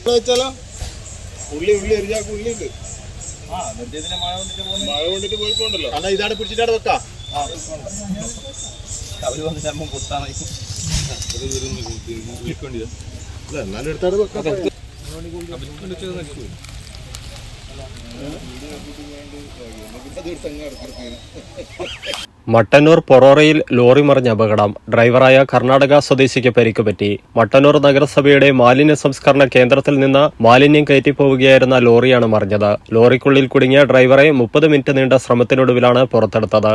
വെച്ചാലോ ഉള്ളി എരിഞ്ഞാക്ക് ഉള്ളിണ്ട് മഴ കൊണ്ടിട്ട് പോയിപ്പോണ്ടല്ലോ. അന്നാ ഇതാണ് പിടിച്ചിട്ടാണ് വെക്കാം. എന്നാലും എടുത്താട് വെക്കാം. മട്ടന്നൂർ പൊറോറയിൽ ലോറി മറിഞ്ഞ അപകടം. ഡ്രൈവറായ കർണാടക സ്വദേശിക്ക് പരിക്ക് പറ്റി. മട്ടന്നൂർ നഗരസഭയുടെ മാലിന്യ സംസ്കരണ കേന്ദ്രത്തിൽ നിന്ന് മാലിന്യം കയറ്റിപ്പോവുകയായിരുന്ന ലോറിയാണ് മറിഞ്ഞത്. ലോറിക്കുള്ളിൽ കുടുങ്ങിയ ഡ്രൈവറെ 30 മിനിറ്റ് നീണ്ട ശ്രമത്തിനൊടുവിലാണ് പുറത്തെടുത്തത്.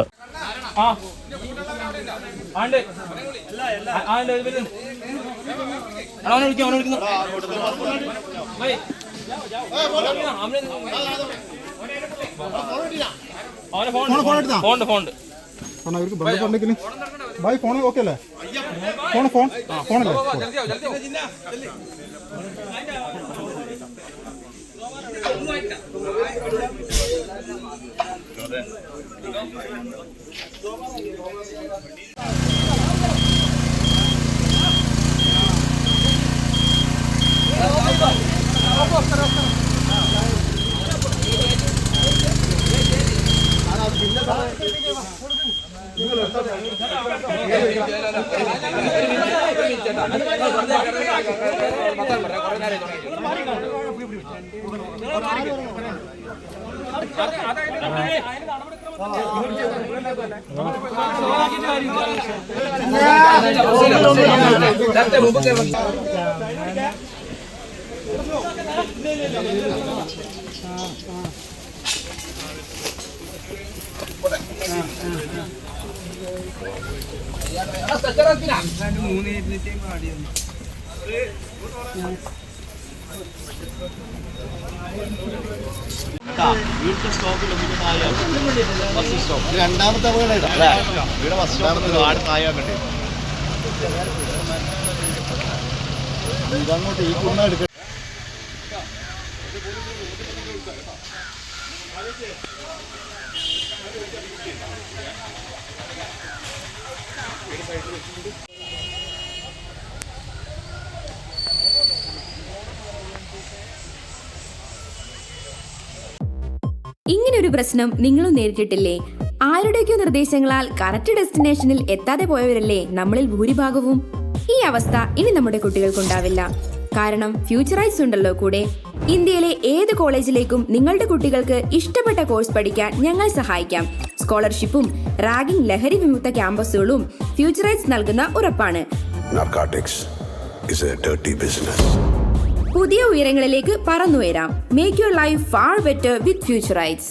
ഭായ് ഫോൺ ഓക്കെ അല്ലേ? ഫോണല്ലേ? രണ്ടാമത്തെ ഇവിടെ ബസ് സ്റ്റോപ്പിൽ ആട് തായാക്കട്ടെ. ഇതങ്ങോട്ട് ഈ കുണ്ണ എടുക്ക. ഇങ്ങനൊരു പ്രശ്നം നിങ്ങളും നേരിട്ടിട്ടില്ലേ? ആരുടെയൊക്കെയോ നിർദ്ദേശങ്ങളാൽ കറക്റ്റ് ഡെസ്റ്റിനേഷനിൽ എത്താതെ പോയവരല്ലേ നമ്മളിൽ ഭൂരിഭാഗവും. ഈ അവസ്ഥ ഇനി നമ്മുടെ കുട്ടികൾക്കുണ്ടാവില്ല. കാരണം ഫ്യൂച്ചറൈസ് ഉണ്ടല്ലോ കൂടെ. ഇന്ത്യയിലെ ഏത് കോളേജിലേക്കും നിങ്ങളുടെ കുട്ടികൾക്ക് ഇഷ്ടപ്പെട്ട കോഴ്സ് പഠിക്കാൻ ഞങ്ങൾ സഹായിക്കാം. സ്കോളർഷിപ്പും റാഗിംഗ്, ലഹരി വിമുക്ത ക്യാമ്പസുകളും ഫ്യൂച്ചറൈസ് നൽകുന്ന ഉറപ്പാണ്. പുതിയ ഉയരങ്ങളിലേക്ക് പറന്നുയരാം. Make your life far better with Futurise.